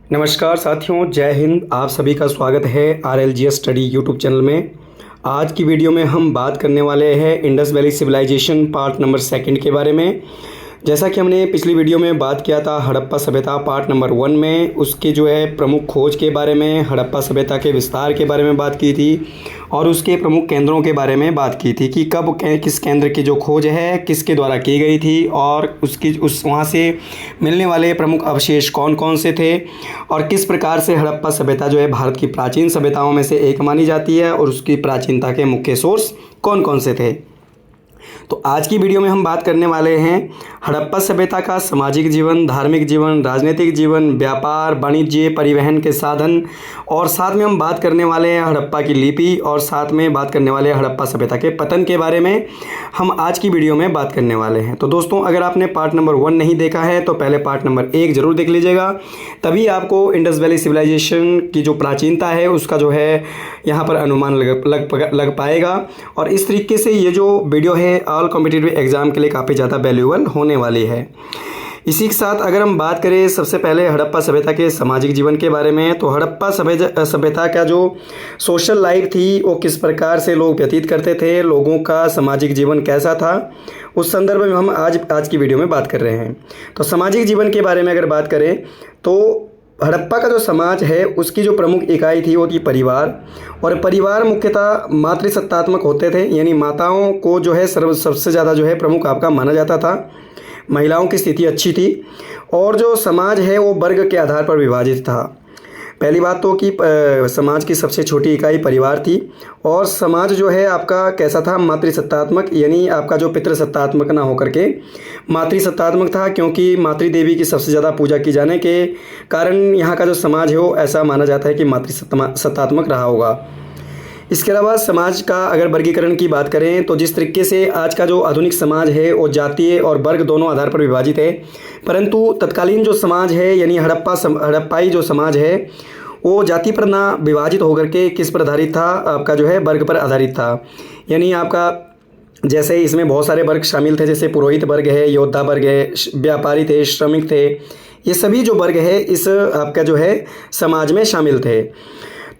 नमस्कार साथियों, जय हिंद। आप सभी का स्वागत है RLGS स्टडी यूट्यूब चैनल में। आज की वीडियो में हम बात करने वाले हैं Indus valley civilisation part number 2 के बारे में। जैसा कि हमने पिछली वीडियो में बात किया था हड़प्पा सभ्यता पार्ट नंबर 1 में, उसके प्रमुख खोज के बारे में, हड़प्पा सभ्यता के विस्तार के बारे में बात की थी और उसके प्रमुख केंद्रों के बारे में बात की थी कि कब किस केंद्र की जो खोज है किसके द्वारा की गई थी और वहाँ से मिलने वाले प्रमुख अवशेष कौन कौन से थे और किस प्रकार से हड़प्पा सभ्यता भारत की प्राचीन सभ्यताओं में से एक मानी जाती है और उसकी प्राचीनता के मुख्य सोर्स कौन कौन से थे। तो आज की वीडियो में हम बात करने वाले हैं हड़प्पा सभ्यता का सामाजिक जीवन, धार्मिक जीवन, राजनीतिक जीवन, व्यापार, वाणिज्य, परिवहन के साधन और साथ में हम बात करने वाले हैं हड़प्पा की लिपि और साथ में बात करने वाले हैं हड़प्पा सभ्यता के पतन के बारे में हम आज की वीडियो में बात करने वाले हैं। तो दोस्तों, अगर आपने पार्ट नंबर 1 नहीं देखा है तो पहले पार्ट नंबर 1 जरूर देख लीजिएगा, तभी आपको इंडस वैली सिविलाइजेशन की जो प्राचीनता है उसका यहाँ पर अनुमान लग पाएगा। और इस तरीके से ये जो वीडियो है ऑल कॉम्पिटिटिव एग्ज़ाम के लिए काफ़ी ज़्यादा वैल्यूएबल होने वाली है। इसी के साथ अगर हम बात करें सबसे पहले हड़प्पा सभ्यता के सामाजिक जीवन के बारे में, तो हड़प्पा सभ्यता का जो सोशल लाइफ थी वो किस प्रकार से लोग व्यतीत करते थे, लोगों का सामाजिक जीवन कैसा था, उस संदर्भ में हम आज की वीडियो में बात कर रहे हैं। तो सामाजिक जीवन के बारे में अगर बात करें तो हड़प्पा का जो समाज है उसकी जो प्रमुख इकाई थी वो थी परिवार। और परिवार मुख्यतः मातृसत्तात्मक होते थे, यानी माताओं को सबसे ज़्यादा प्रमुख आपका माना जाता था। महिलाओं की स्थिति अच्छी थी और जो समाज है वो वर्ग के आधार पर विभाजित था। पहली बात तो कि समाज की सबसे छोटी इकाई परिवार थी और समाज आपका कैसा था, मातृसत्तात्मक, यानी आपका जो पितृसत्तात्मक ना होकर के मातृसत्तात्मक था, क्योंकि मातृ देवी की सबसे ज़्यादा पूजा की जाने के कारण यहाँ का जो समाज है वो ऐसा माना जाता है कि मातृसत्तात्मक रहा होगा। इसके अलावा समाज का अगर वर्गीकरण की बात करें तो जिस तरीके से आज का जो आधुनिक समाज है वो जातीय और वर्ग दोनों आधार पर विभाजित है, परंतु तत्कालीन जो समाज है यानी हड़प्पाई जो समाज है वो जाति पर ना विभाजित होकर के किस पर आधारित था, आपका वर्ग पर आधारित था। यानी आपका जैसे इसमें बहुत सारे वर्ग शामिल थे, जैसे पुरोहित वर्ग है, योद्धा वर्ग है, व्यापारी थे, श्रमिक थे, ये सभी जो वर्ग है इस आपका समाज में शामिल थे।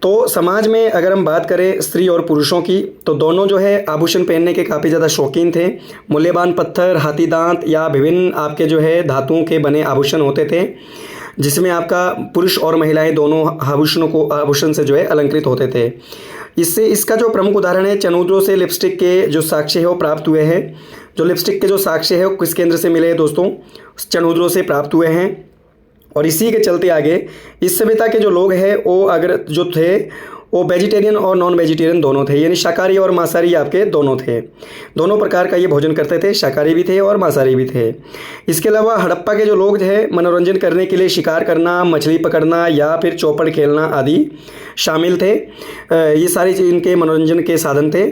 तो समाज में अगर हम बात करें स्त्री और पुरुषों की तो दोनों आभूषण पहनने के काफ़ी ज़्यादा शौकीन थे। मूल्यवान पत्थर, हाथी दांत या विभिन्न आपके धातुओं के बने आभूषण होते थे, जिसमें आपका पुरुष और महिलाएं दोनों आभूषण से अलंकृत होते थे। इसका जो प्रमुख उदाहरण है, चनूद्रों से लिपस्टिक के जो साक्ष्य है वो प्राप्त हुए हैं। जो लिपस्टिक के जो साक्ष्य है वो किस केंद्र से मिले हैं दोस्तों, चनूद्रों से प्राप्त हुए हैं। और इसी के चलते आगे इस सभ्यता के जो लोग हैं वो थे वो वेजिटेरियन और नॉन वेजिटेरियन दोनों थे, यानी शाकाहारी और मांसाहारी आपके दोनों थे। दोनों प्रकार का ये भोजन करते थे, शाकाहारी भी थे और मांसाहारी भी थे। इसके अलावा हड़प्पा के जो लोग थे मनोरंजन करने के लिए शिकार करना, मछली पकड़ना या फिर चौपड़ खेलना आदि शामिल थे। ये सारी इनके मनोरंजन के साधन थे।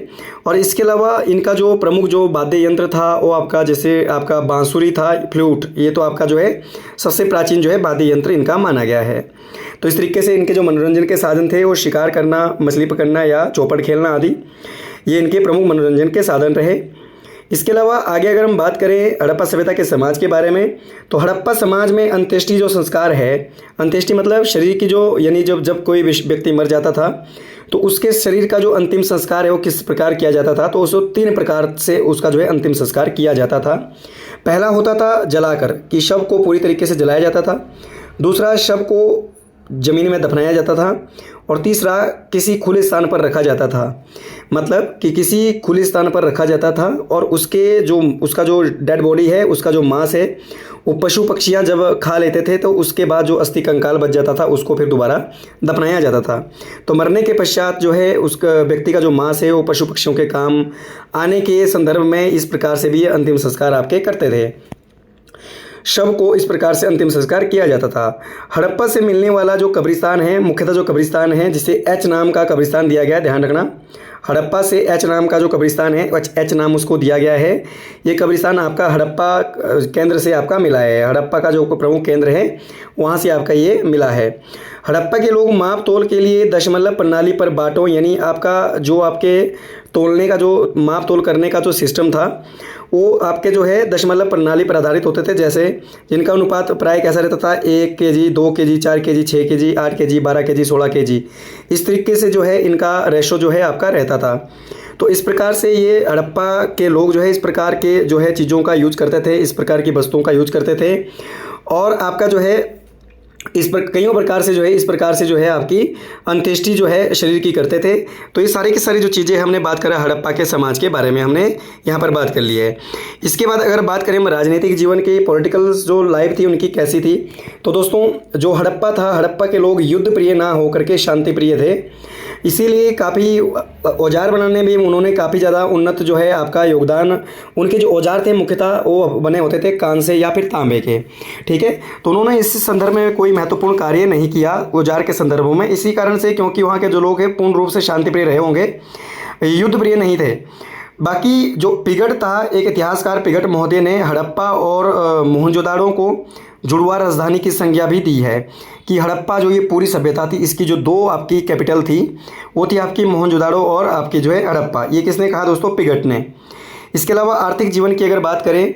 और इसके अलावा इनका जो प्रमुख वाद्य यंत्र था वो आपका बांसुरी था, फ्लूट। ये तो आपका सबसे प्राचीन वाद्य यंत्र इनका माना गया है। तो इस तरीके से इनके जो मनोरंजन के साधन थे वो शिकार करना, मछली पकड़ना या चौपड़ खेलना आदि, ये इनके प्रमुख मनोरंजन के साधन रहे। इसके अलावा आगे अगर हम बात करें हड़प्पा सभ्यता के समाज के बारे में, तो हड़प्पा समाज में अंत्येष्टि जो संस्कार है, अंत्येष्टि मतलब शरीर की यानी जब कोई व्यक्ति मर जाता था तो उसके शरीर का जो अंतिम संस्कार है वो किस प्रकार किया जाता था, तो उसको 3 प्रकार से उसका अंतिम संस्कार किया जाता था। पहला होता था जलाकर, कि शव को पूरी तरीके से जलाया जाता था। दूसरा, शव को ज़मीन में दफनाया जाता था। और तीसरा, किसी खुले स्थान पर रखा जाता था, मतलब कि किसी खुले स्थान पर रखा जाता था और उसका जो डेड बॉडी है, उसका जो मांस है वो पशु पक्षियाँ जब खा लेते थे तो उसके बाद जो अस्थि कंकाल बच जाता था उसको फिर दोबारा दफनाया जाता था। तो मरने के पश्चात उस व्यक्ति का जो मांस है वो पशु पक्षियों के काम आने के संदर्भ में इस प्रकार से भी अंतिम संस्कार आपके करते थे। शव को इस प्रकार से अंतिम संस्कार किया जाता था। हड़प्पा से मिलने वाला जो कब्रिस्तान है, मुख्यतः जो कब्रिस्तान है जिसे एच नाम का कब्रिस्तान दिया गया, ध्यान रखना, हड़प्पा से एच नाम का जो कब्रिस्तान है, एच नाम उसको दिया गया है। ये कब्रिस्तान आपका हड़प्पा केंद्र से आपका मिला है। हड़प्पा का जो प्रमुख केंद्र है वहाँ से आपका ये मिला है। हड़प्पा के लोग माप तोल के लिए दशमलव प्रणाली पर बाँटों, यानी आपका आपके तोलने का जो माप तोल करने का जो सिस्टम था वो आपके जो है दशमलव प्रणाली पर आधारित होते थे, जैसे जिनका अनुपात प्राय कैसा रहता था 1 KG, 2 KG, 4 KG, 6 KG, 8 KG, 12 KG, 16 KG, इस तरीके से जो है इनका रेशो जो है आपका रहता था। तो इस प्रकार से ये हड़प्पा के लोग जो है इस प्रकार के जो है चीज़ों का यूज करते थे, इस प्रकार की वस्तुओं का यूज करते थे और आपका जो है इस पर कईयों प्रकार से जो है इस प्रकार से जो है आपकी अंत्येष्टि जो है शरीर की करते थे। तो ये सारी की सारी जो चीज़ें हमने बात करा हड़प्पा के समाज के बारे में हमने यहाँ पर बात कर ली है। इसके बाद अगर बात करें हम राजनीतिक जीवन की, पॉलिटिकल जो लाइफ थी उनकी कैसी थी, तो दोस्तों जो हड़प्पा था, हड़प्पा के लोग युद्ध प्रिय ना होकर के शांति प्रिय थे, इसीलिए काफ़ी औजार बनाने में उन्होंने काफ़ी ज़्यादा उन्नत जो है आपका योगदान, उनके जो औजार थे मुख्यतः वो बने होते थे कांसे या फिर तांबे के, ठीक है। तो उन्होंने इस संदर्भ में कोई महत्वपूर्ण कार्य नहीं किया औजार के संदर्भों में, इसी कारण से क्योंकि वहाँ के जो लोग हैं पूर्ण रूप से शांतिप्रिय रहे होंगे, युद्ध प्रिय नहीं थे। बाकी जो पिगट था, एक इतिहासकार पिगट महोदय ने हड़प्पा और मोहनजोदाड़ो को जुड़वा राजधानी की संज्ञा भी दी है कि हड़प्पा जो ये पूरी सभ्यता थी इसकी जो दो आपकी कैपिटल थी वो थी आपकी मोहनजोदाड़ो और आपकी जो है हड़प्पा। ये किसने कहा दोस्तों? पिगट ने। इसके अलावा आर्थिक जीवन की अगर बात करें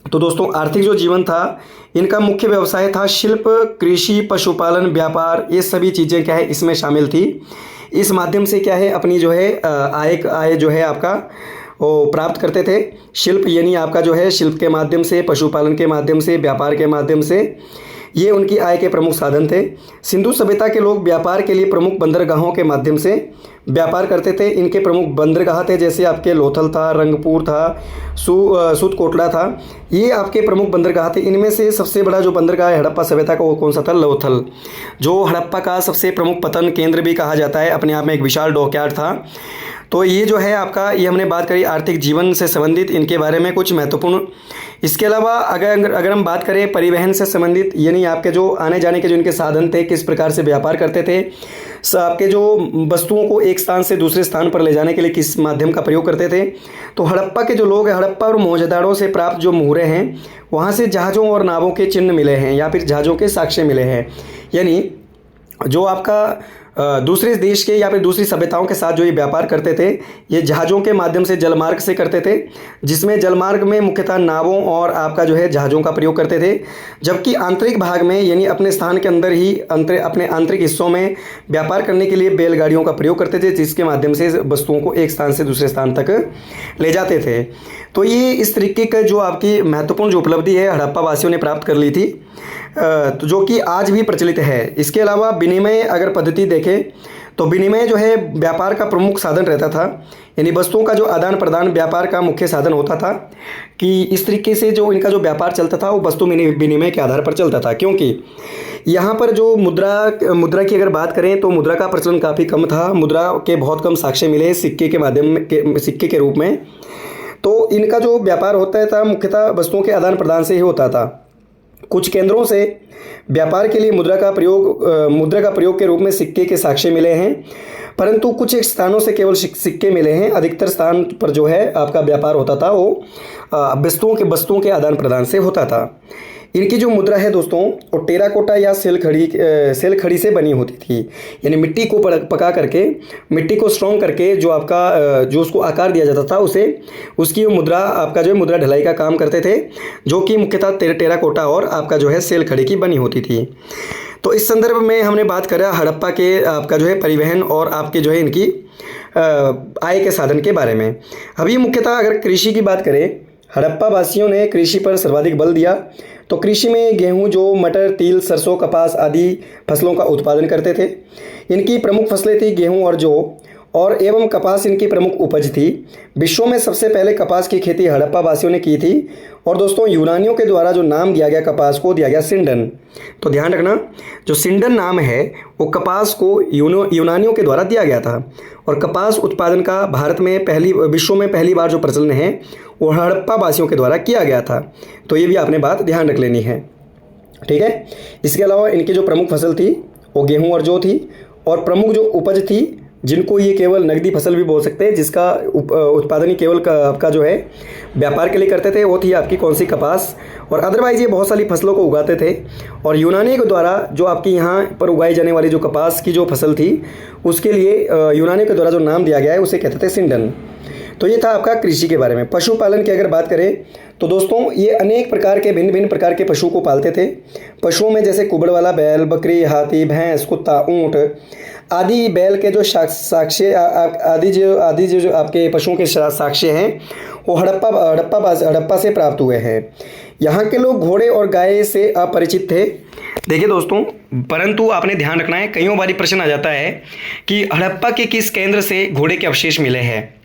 तो दोस्तों आर्थिक जो जीवन था इनका मुख्य व्यवसाय था शिल्प, कृषि, पशुपालन, व्यापार, ये सभी चीज़ें क्या है इसमें शामिल थी। इस माध्यम से क्या है अपनी जो है आय जो है आपका वो प्राप्त करते थे। शिल्प यानी आपका जो है शिल्प के माध्यम से, पशुपालन के माध्यम से, व्यापार के माध्यम से, ये उनकी आय के प्रमुख साधन थे। सिंधु सभ्यता के लोग व्यापार के लिए प्रमुख बंदरगाहों के माध्यम से व्यापार करते थे। इनके प्रमुख बंदरगाह थे जैसे आपके लोथल था, रंगपुर था, सूतकोटड़ा था, ये आपके प्रमुख बंदरगाह थे। इनमें से सबसे बड़ा जो बंदरगाह है हड़प्पा सभ्यता का वो कौन सा था? लोथल, जो हड़प्पा का सबसे प्रमुख पतन केंद्र भी कहा जाता है, अपने आप में एक विशाल डॉकयार्ड था। तो ये जो है आपका, ये हमने बात करी आर्थिक जीवन से संबंधित इनके बारे में कुछ महत्वपूर्ण। इसके अलावा अगर हम बात करें परिवहन से संबंधित, यानी आपके जो आने जाने के जो इनके साधन थे, किस प्रकार से व्यापार करते थे, आपके जो वस्तुओं को एक स्थान से दूसरे स्थान पर ले जाने के लिए किस माध्यम का प्रयोग करते थे, तो हड़प्पा के जो लोग हैं, हड़प्पा और मोहनजोदाड़ो से प्राप्त जो मुहरे हैं वहाँ से जहाज़ों और नावों के चिन्ह मिले हैं या फिर जहाज़ों के साक्ष्य मिले हैं। यानी जो आपका दूसरे देश के या फिर दूसरी सभ्यताओं के साथ जो ये व्यापार करते थे ये जहाज़ों के माध्यम से, जलमार्ग से करते थे, जिसमें जलमार्ग में मुख्यतः नावों और आपका जो है जहाज़ों का प्रयोग करते थे। जबकि आंतरिक भाग में यानी अपने स्थान के अंदर ही अपने आंतरिक हिस्सों में व्यापार करने के लिए बैलगाड़ियों का प्रयोग करते थे, जिसके माध्यम से वस्तुओं को एक स्थान से दूसरे स्थान तक ले जाते थे। तो ये इस तरीके का जो आपकी महत्वपूर्ण जो उपलब्धि है हड़प्पा वासियों ने प्राप्त कर ली थी, तो जो कि आज भी प्रचलित है। इसके अलावा विनिमय अगर पद्धति देखें तो विनिमय जो है व्यापार का प्रमुख साधन रहता था, यानी वस्तुओं का जो आदान प्रदान व्यापार का मुख्य साधन होता था। कि इस तरीके से जो इनका जो व्यापार चलता था वो वस्तु विनिमय के आधार पर चलता था। क्योंकि यहाँ पर जो मुद्रा की अगर बात करें तो मुद्रा का प्रचलन काफ़ी कम था, मुद्रा के बहुत कम साक्ष्य मिले सिक्के के माध्यम सिक्के के रूप में। तो इनका जो व्यापार होता था मुख्यतः वस्तुओं के आदान प्रदान से ही होता था। कुछ केंद्रों से व्यापार के लिए मुद्रा का प्रयोग के रूप में सिक्के के साक्ष्य मिले हैं, परंतु कुछ एक स्थानों से केवल सिक्के मिले हैं। अधिकतर स्थान पर जो है आपका व्यापार होता था वो वस्तुओं के आदान प्रदान से होता था। इनकी जो मुद्रा है दोस्तों वो टेराकोटा या सेल खड़ी से बनी होती थी, यानी मिट्टी को पका करके, मिट्टी को स्ट्रॉन्ग करके जो आपका जो उसको आकार दिया जाता था उसे उसकी मुद्रा आपका जो है मुद्रा ढलाई का काम करते थे, जो कि मुख्यतः टेराकोटा और आपका जो है सेल खड़ी की बनी होती थी। तो इस संदर्भ में हमने बात करा हड़प्पा के आपका जो है परिवहन और आपके जो है इनकी आय के साधन के बारे में। अभी मुख्यतः अगर कृषि की बात करें, हड़प्पा वासियों ने कृषि पर सर्वाधिक बल दिया। तो कृषि में गेहूं, जौ, मटर, तिल, सरसों, कपास आदि फसलों का उत्पादन करते थे। इनकी प्रमुख फसलें थी गेहूं और जौ और एवं कपास इनकी प्रमुख उपज थी। विश्व में सबसे पहले कपास की खेती हड़प्पा वासियों ने की थी। और दोस्तों यूनानियों के द्वारा जो नाम दिया गया कपास को दिया गया सिंडन। तो ध्यान रखना जो सिंडन नाम है वो कपास को यूनानियों के द्वारा दिया गया था। और कपास उत्पादन का विश्व में पहली बार जो प्रचलन है वो हड़प्पा वासियों के द्वारा किया गया था। तो ये भी आपने बात ध्यान रख लेनी है, ठीक है। इसके अलावा इनकी जो प्रमुख फसल थी वो गेहूं और जौ थी और प्रमुख जो उपज थी जिनको ये केवल नकदी फसल भी बोल सकते हैं, जिसका उत्पादन ही केवल आपका जो है व्यापार के लिए करते थे, वो थी आपकी कौन सी, कपास। और अदरवाइज़ ये बहुत सारी फसलों को उगाते थे। और यूनानियों के द्वारा जो आपकी यहाँ पर उगाई जाने वाली जो कपास की जो फसल थी, उसके लिए यूनानियों के द्वारा जो नाम दिया गया है उसे कहते थे सिंडन। तो ये था आपका कृषि के बारे में। पशुपालन की अगर बात करें तो दोस्तों ये अनेक प्रकार के भिन्न भिन्न प्रकार के पशु को पालते थे। पशुओं में जैसे कुबड़ वाला बैल, बकरी, हाथी, भैंस, कुत्ता, ऊँट आदि बैल के जो साक्ष्य आदि जो आपके पशुओं के साक्ष्य हैं वो हड़प्पा से प्राप्त हुए हैं। यहाँ के लोग घोड़े और गाय से अपरिचित थे। देखिए दोस्तों, परंतु आपने ध्यान रखना है, कईयों बारी प्रश्न आ जाता है कि हड़प्पा के किस केंद्र से घोड़े के अवशेष मिले हैं।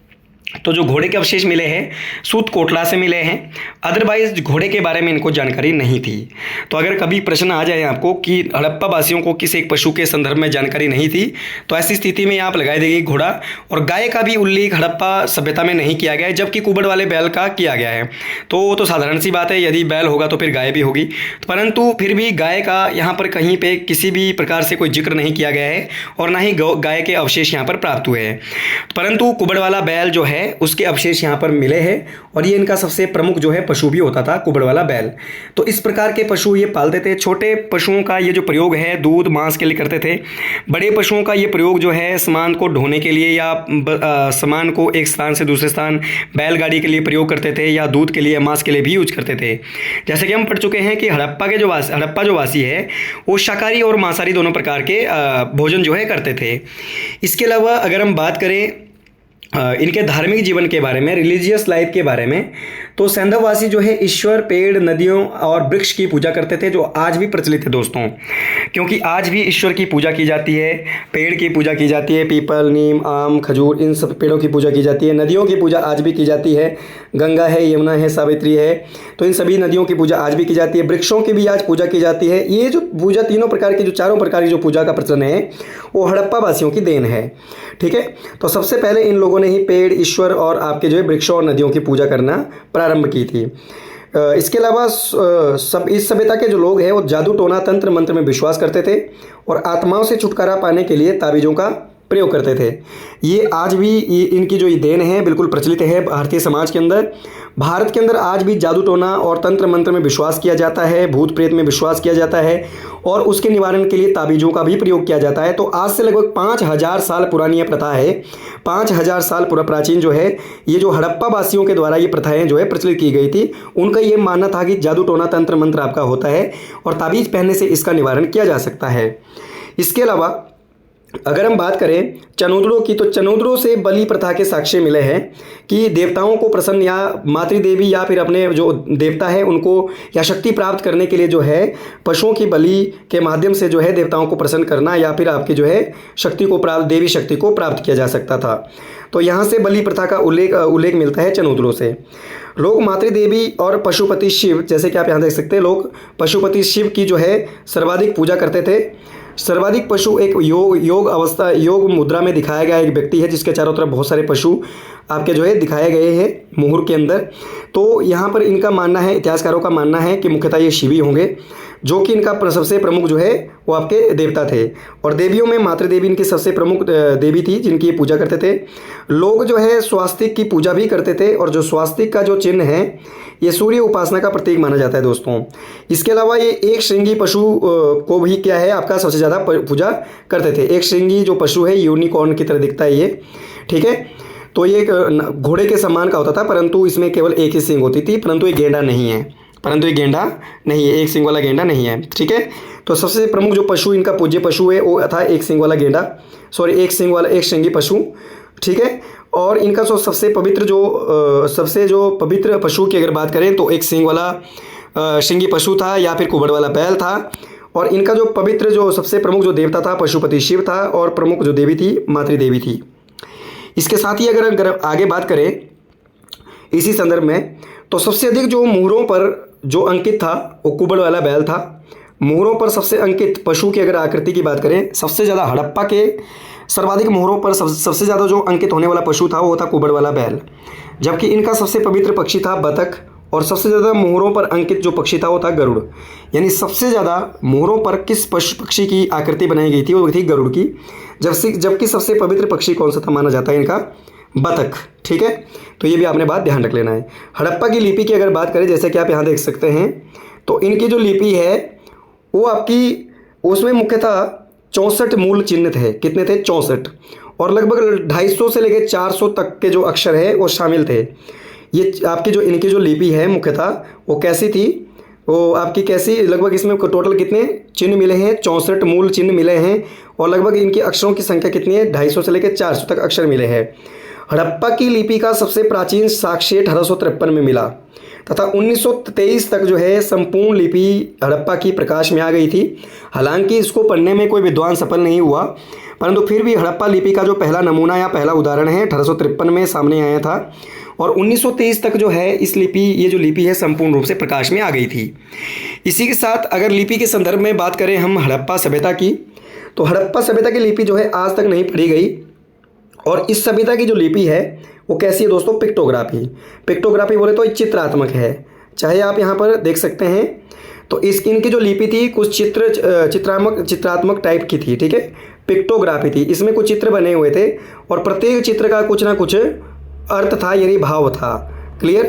तो जो घोड़े के अवशेष मिले हैं सूत कोटला से मिले हैं। अदरवाइज घोड़े के बारे में इनको जानकारी नहीं थी। तो अगर कभी प्रश्न आ जाए आपको कि हड़प्पा वासियों को किस एक पशु के संदर्भ में जानकारी नहीं थी, तो ऐसी स्थिति में आप लगाई देगी घोड़ा। और गाय का भी उल्लेख हड़प्पा सभ्यता में नहीं किया गया है, जबकि कुबड़ वाले बैल का किया गया है। तो वो तो साधारण सी बात है, यदि बैल होगा तो फिर गाय भी होगी। परंतु फिर भी गाय का यहाँ पर कहीं पर किसी भी प्रकार से कोई जिक्र नहीं किया गया है और ना ही गाय के अवशेष यहाँ पर प्राप्त हुए हैं। परंतु कुबड़ वाला बैल जो है उसके अवशेष यहाँ पर मिले हैं और ये इनका सबसे प्रमुख जो है पशु भी होता था, कुबड़ वाला बैल। तो इस प्रकार के पशु ये पालते थे। छोटे पशुओं का ये जो प्रयोग है दूध मांस के लिए करते थे। बड़े पशुओं का ये प्रयोग जो है सामान को ढोने के लिए या सामान को एक स्थान से दूसरे स्थान बैलगाड़ी के लिए प्रयोग करते थे, या दूध के लिए, मांस के लिए भी यूज करते थे। जैसे कि हम पढ़ चुके हैं कि हड़प्पा जो वासी है वो शाकाहारी और मांसाहारी दोनों प्रकार के भोजन जो है करते थे। इसके अलावा अगर हम बात करें इनके धार्मिक जीवन के बारे में, रिलीजियस लाइफ के बारे में, तो सैंधववासी जो है ईश्वर, पेड़, नदियों और वृक्ष की पूजा करते थे, जो आज भी प्रचलित है दोस्तों। क्योंकि आज भी ईश्वर की पूजा की जाती है, पेड़ की पूजा की जाती है, पीपल, नीम, आम, खजूर, इन सब पेड़ों की पूजा की जाती है। नदियों की पूजा आज भी की जाती है, गंगा है, यमुना है, सावित्री है, तो इन सभी नदियों की पूजा आज भी की जाती है। वृक्षों की भी आज पूजा की जाती है। ये जो पूजा तीनों प्रकार की, जो चारों प्रकार की जो पूजा का प्रचलन है वो हड़प्पा वासियों की देन है। ठीक है, तो सबसे पहले इन लोगों ने ही पेड़, ईश्वर और आपके जो है वृक्षों और नदियों की पूजा करना प्रारंभ की थी। इसके अलावा सब इस सभ्यता के जो लोग हैं वो जादू, टोना, तंत्र मंत्र में विश्वास करते थे और आत्माओं से छुटकारा पाने के लिए ताबीज़ों का प्रयोग करते थे। ये आज भी इनकी जो ये देन है बिल्कुल प्रचलित है भारतीय समाज के अंदर। भारत के अंदर आज भी जादू, टोना और तंत्र मंत्र में विश्वास किया जाता है, भूत प्रेत में विश्वास किया जाता है और उसके निवारण के लिए ताबीज़ों का भी प्रयोग किया जाता है। तो आज से लगभग 5000 साल पुरानी यह प्रथा है। 5000 साल प्राचीन जो है ये जो हड़प्पा वासियों के द्वारा ये प्रथाएं जो है प्रचलित की गई थी। उनका ये मानना था कि जादू, टोना, तंत्र मंत्र आपका होता है और ताबीज़ पहनने से इसका निवारण किया जा सकता है। इसके अलावा अगर हम बात करें चनोदड़ों की, तो चनोदड़ों से बलि प्रथा के साक्ष्य मिले हैं कि देवताओं को प्रसन्न या मातृदेवी या फिर अपने जो देवता है उनको या शक्ति प्राप्त करने के लिए जो है पशुओं की बलि के माध्यम से जो है देवताओं को प्रसन्न करना या फिर आपकी जो है शक्ति को प्राप्त, देवी शक्ति को प्राप्त किया जा सकता था। तो यहाँ से बलि प्रथा का उल्लेख मिलता है चनोदड़ों से। लोग मातृदेवी और पशुपति शिव, जैसे कि आप यहाँ देख सकते हैं, लोग पशुपति शिव की जो है सर्वाधिक पूजा करते थे। सर्वाधिक पशु एक योग मुद्रा में दिखाया गया एक व्यक्ति है जिसके चारों तरफ बहुत सारे पशु आपके जो है दिखाए गए हैं मुहूर्त के अंदर। तो यहाँ पर इनका मानना है, इतिहासकारों का मानना है कि मुख्यतः ये शिवी होंगे, जो कि इनका सबसे प्रमुख जो है वो आपके देवता थे। और देवियों में मातृदेवी इनकी सबसे प्रमुख देवी थी जिनकी ये पूजा करते थे। लोग जो है स्वास्तिक की पूजा भी करते थे और जो स्वास्तिक का जो चिन्ह है ये सूर्य उपासना का प्रतीक माना जाता है दोस्तों। इसके अलावा ये एक श्रृंगी पशु को भी क्या है आपका सबसे ज़्यादा पूजा करते थे। एक श्रृंगी जो पशु है यूनिकॉर्न की तरह दिखता है ये, ठीक है। तो ये घोड़े के समान का होता था, परंतु इसमें केवल एक ही सींग होती थी, परंतु ये गेंडा नहीं है, एक सींग वाला गेंडा नहीं है, ठीक है। तो सबसे प्रमुख जो पशु इनका पूज्य पशु है वो था एक सींग वाला गेंडा, एक श्रृंगी पशु, ठीक है। और इनका जो सबसे पवित्र पशु की अगर बात करें तो एक सींग वाला श्रृंगी पशु था या फिर कुबड़ वाला बैल था। और इनका जो पवित्र जो सबसे प्रमुख जो देवता था पशुपति शिव था और प्रमुख जो देवी थी मातृदेवी थी। इसके साथ ही अगर आगे बात करें इसी संदर्भ में, तो सबसे अधिक जो मुहरों पर जो अंकित था वो कुबड़ वाला बैल था। मुहरों पर सबसे अंकित पशु की अगर आकृति की बात करें, सबसे ज़्यादा हड़प्पा के सर्वाधिक मुहरों पर सबसे ज़्यादा जो अंकित होने वाला पशु था वो था कुबड़ वाला बैल। जबकि इनका सबसे पवित्र पक्षी था बतख और सबसे ज़्यादा मोहरों पर अंकित जो पक्षी था वो था गरुड़। यानी सबसे ज़्यादा मोहरों पर किस पक्षी की आकृति बनाई गई थी, वो थी गरुड़ की। जबकि सबसे पवित्र पक्षी कौन सा था माना जाता है इनका, बतख। ठीक है, तो ये भी आपने बात ध्यान रख लेना है। हड़प्पा की लिपि की अगर बात करें, जैसे कि आप यहाँ देख सकते हैं, तो इनकी जो लिपि है वो आपकी, उसमें मुख्यतः 64 मूल चिन्ह थे। कितने थे? 64। और लगभग 250 से लेकर 400 तक के जो अक्षर है वो शामिल थे। ये आपकी जो इनकी जो लिपि है मुख्यतः वो कैसी थी, वो आपकी कैसी, लगभग इसमें टोटल कितने चिन्ह मिले हैं? 64 मूल चिन्ह मिले हैं। और लगभग इनकी अक्षरों की संख्या कितनी है? 250 से लेकर 400 तक अक्षर मिले हैं। हड़प्पा की लिपि का सबसे प्राचीन साक्ष्य 1853 में मिला तथा 1923 तक जो है संपूर्ण लिपि हड़प्पा की प्रकाश में आ गई थी। हालांकि इसको पढ़ने में कोई विद्वान सफल नहीं हुआ, परंतु फिर भी हड़प्पा लिपि का जो पहला नमूना या पहला उदाहरण है 1853 में सामने आया था। और 1923 तक जो है ये जो लिपि है संपूर्ण रूप से प्रकाश में आ गई थी। इसी के साथ अगर लिपि के संदर्भ में बात करें हम हड़प्पा सभ्यता की, तो हड़प्पा सभ्यता की लिपि जो है आज तक नहीं पढ़ी गई। और इस सभ्यता की जो लिपि है वो कैसी है दोस्तों? पिक्टोग्राफी बोले तो चित्रात्मक है। चाहे आप यहाँ पर देख सकते हैं, तो इनकी जो लिपि थी कुछ चित्रात्मक टाइप की थी। ठीक है, पिक्टोग्राफी थी, इसमें कुछ चित्र बने हुए थे और प्रत्येक चित्र का कुछ ना कुछ अर्थ था, यानी भाव था। क्लियर?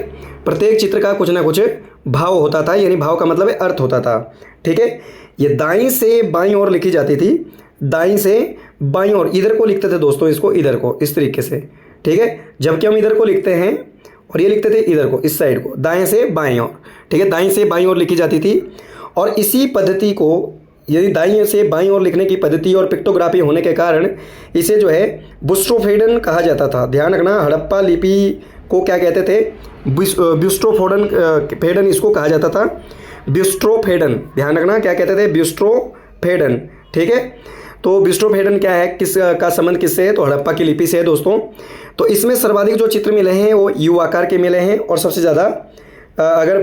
प्रत्येक चित्र का कुछ ना कुछ भाव होता था, यानी भाव का मतलब है अर्थ होता था। ठीक है, ये दाईं से बाईं ओर लिखी जाती थी, दाईं से बाईं ओर, इधर को लिखते थे दोस्तों, इसको इधर को, इस तरीके से। ठीक है, जबकि हम इधर को लिखते हैं और ये लिखते थे इधर को, इस साइड को, दाएं से बाईं ओर। ठीक है, दाईं से बाईं ओर लिखी जाती थी। और इसी पद्धति को, यदि दाईं से बाईं ओर लिखने की पद्धति और पिक्टोग्राफी होने के कारण इसे जो है बुस्ट्रोफेडन कहा जाता था। ध्यान रखना, हड़प्पा लिपि को क्या कहते थे? ब्यूस्ट्रोफेडन इसको कहा जाता था, ब्यूस्ट्रोफेडन। ध्यान रखना, क्या कहते थे? ब्यूस्ट्रोफेडन। ठीक है, तो ब्यूस्ट्रोफेडन क्या है, किस का संबंध किससे है? तो हड़प्पा की लिपि से है दोस्तों। तो इसमें सर्वाधिक जो चित्र मिले हैं वो यू आकार के मिले हैं, और सबसे ज़्यादा अगर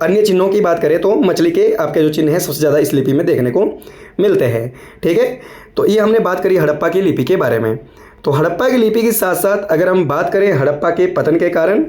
अन्य चिन्हों की बात करें तो मछली के आपके जो चिन्ह हैं सबसे ज़्यादा इस लिपि में देखने को मिलते हैं। ठीक है, तो ये हमने बात करी हड़प्पा की लिपि के बारे में। तो हड़प्पा की लिपि के साथ साथ अगर हम बात करें हड़प्पा के पतन के कारण,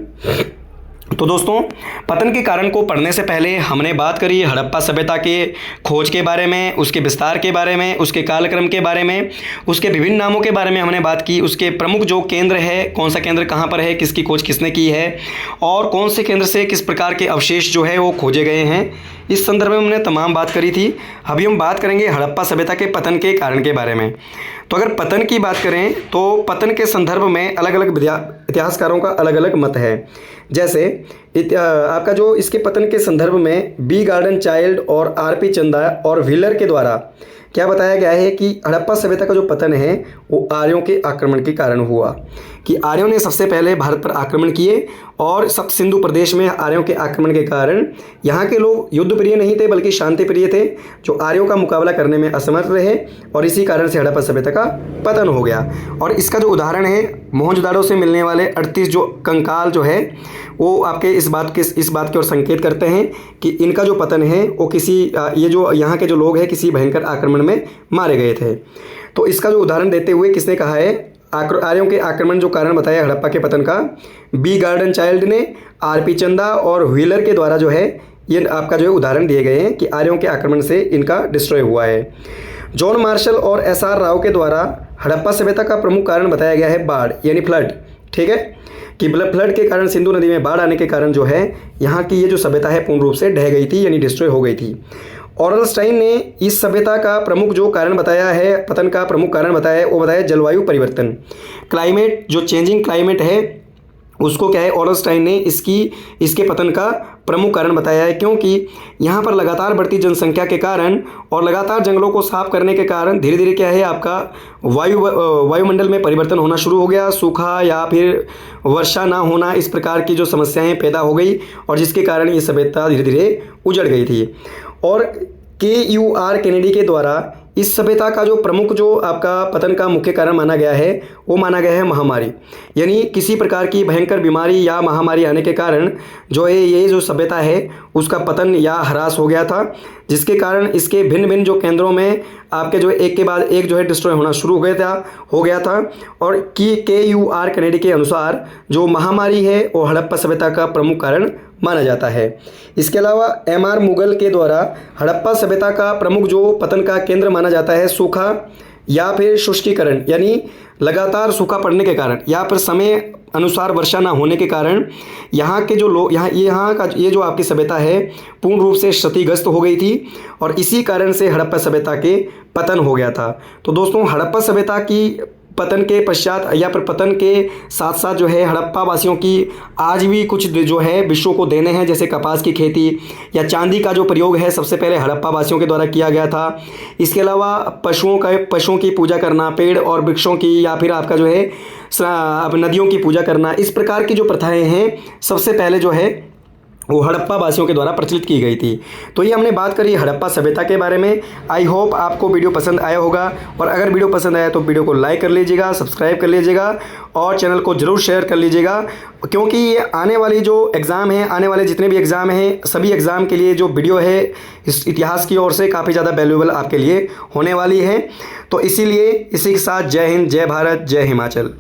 तो दोस्तों पतन के कारण को पढ़ने से पहले हमने बात करी हड़प्पा सभ्यता के खोज के बारे में, उसके विस्तार के बारे में, उसके कालक्रम के बारे में, उसके विभिन्न नामों के बारे में हमने बात की, उसके प्रमुख जो केंद्र है, कौन सा केंद्र कहाँ पर है, किसकी खोज किसने की है, और कौन से केंद्र से किस प्रकार के अवशेष जो है वो खोजे गए हैं। इस संदर्भ में हमने तमाम बात करी थी। अभी हम बात करेंगे हड़प्पा सभ्यता के पतन के कारण के बारे में। तो अगर पतन की बात करें तो पतन के संदर्भ में अलग अलग इतिहासकारों का अलग अलग मत है। जैसे आपका जो इसके पतन के संदर्भ में बी गार्डन चाइल्ड और आर.पी. चंदा और व्हीलर के द्वारा क्या बताया गया है कि हड़प्पा सभ्यता का जो पतन है वो आर्यों के आक्रमण के कारण हुआ, कि आर्यों ने सबसे पहले भारत पर आक्रमण किए और सप्त सिंधु प्रदेश में आर्यों के आक्रमण के कारण यहाँ के लोग युद्ध प्रिय नहीं थे बल्कि शांति प्रिय थे, जो आर्यों का मुकाबला करने में असमर्थ रहे, और इसी कारण से हड़प्पा सभ्यता का पतन हो गया। और इसका जो उदाहरण है मोहनजोदाड़ो से मिलने वाले 38 जो कंकाल जो है वो आपके इस बात की ओर संकेत करते हैं कि इनका जो पतन है वो ये जो यहाँ के जो लोग हैं किसी भयंकर आक्रमण में मारे गए थे। तो इसका जो उदाहरण देते हुए किसने कहा है, आर्यों के आक्रमण जो कारण बताया हड़प्पा के पतन का, बी गार्डन चाइल्ड ने, आर.पी. चंदा और व्हीलर के द्वारा जो है ये आपका जो है उदाहरण दिए गए हैं कि आर्यों के आक्रमण से इनका डिस्ट्रॉय हुआ है। जॉन मार्शल और एस.आर. राव के द्वारा हड़प्पा सभ्यता का प्रमुख कारण बताया गया है बाढ़, यानी फ्लड। ठीक है, कि फ्लड के कारण, सिंधु नदी में बाढ़ आने के कारण जो है यहाँ की ये जो सभ्यता है पूर्ण रूप से ढह गई थी, यानी डिस्ट्रॉय हो गई थी। ऑरलस्टाइन ने इस सभ्यता का प्रमुख जो कारण बताया है, पतन का प्रमुख कारण बताया है, वो बताया जलवायु परिवर्तन, क्लाइमेट, जो चेंजिंग क्लाइमेट है उसको क्या है ऑरलस्टाइन ने इसके पतन का प्रमुख कारण बताया है, क्योंकि यहाँ पर लगातार बढ़ती जनसंख्या के कारण और लगातार जंगलों को साफ करने के कारण धीरे धीरे क्या है आपका वायुमंडल में परिवर्तन होना शुरू हो गया, सूखा या फिर वर्षा ना होना, इस प्रकार की जो समस्याएं पैदा हो गई, और जिसके कारण ये सभ्यता धीरे धीरे उजड़ गई थी। और के.यू.आर. केनेडी के द्वारा इस सभ्यता का जो प्रमुख जो आपका पतन का मुख्य कारण माना गया है वो माना गया है महामारी, यानी किसी प्रकार की भयंकर बीमारी या महामारी आने के कारण जो है ये जो सभ्यता है उसका पतन या ह्रास हो गया था, जिसके कारण इसके भिन्न भिन्न जो केंद्रों में आपके जो एक के बाद एक जो है डिस्ट्रॉय होना शुरू हो गया था। और KUR कनेडी के अनुसार जो महामारी है वो हड़प्पा सभ्यता का प्रमुख कारण माना जाता है। इसके अलावा MR मुगल के द्वारा हड़प्पा सभ्यता का प्रमुख जो पतन का केंद्र माना जाता है सूखा या फिर शुष्कीकरण, यानी लगातार सूखा पड़ने के कारण या फिर समय अनुसार वर्षा ना होने के कारण यहाँ के जो लोग यहाँ का ये जो आपकी सभ्यता है पूर्ण रूप से क्षतिग्रस्त हो गई थी और इसी कारण से हड़प्पा सभ्यता के पतन हो गया था। तो दोस्तों हड़प्पा सभ्यता की पतन के पश्चात या फिर पतन के साथ साथ जो है हड़प्पा वासियों की आज भी कुछ जो है विश्व को देने हैं, जैसे कपास की खेती या चांदी का जो प्रयोग है सबसे पहले हड़प्पा वासियों के द्वारा किया गया था। इसके अलावा पशुओं की पूजा करना, पेड़ और वृक्षों की या फिर आपका जो है नदियों की पूजा करना, इस प्रकार की जो प्रथाएं हैं सबसे पहले जो है वो हड़प्पा वासियों के द्वारा प्रचलित की गई थी। तो ये हमने बात करी हड़प्पा सभ्यता के बारे में। आई होप आपको वीडियो पसंद आया होगा, और अगर वीडियो पसंद आया तो वीडियो को लाइक कर लीजिएगा, सब्सक्राइब कर लीजिएगा और चैनल को ज़रूर शेयर कर लीजिएगा, क्योंकि ये आने वाली जो एग्ज़ाम है, आने वाले जितने भी एग्ज़ाम हैं सभी एग्ज़ाम के लिए जो वीडियो है इस इतिहास की ओर से काफ़ी ज़्यादा वैल्यूएबल आपके लिए होने वाली है। तो इसीलिए इसी के साथ जय हिंद, जय भारत, जय हिमाचल।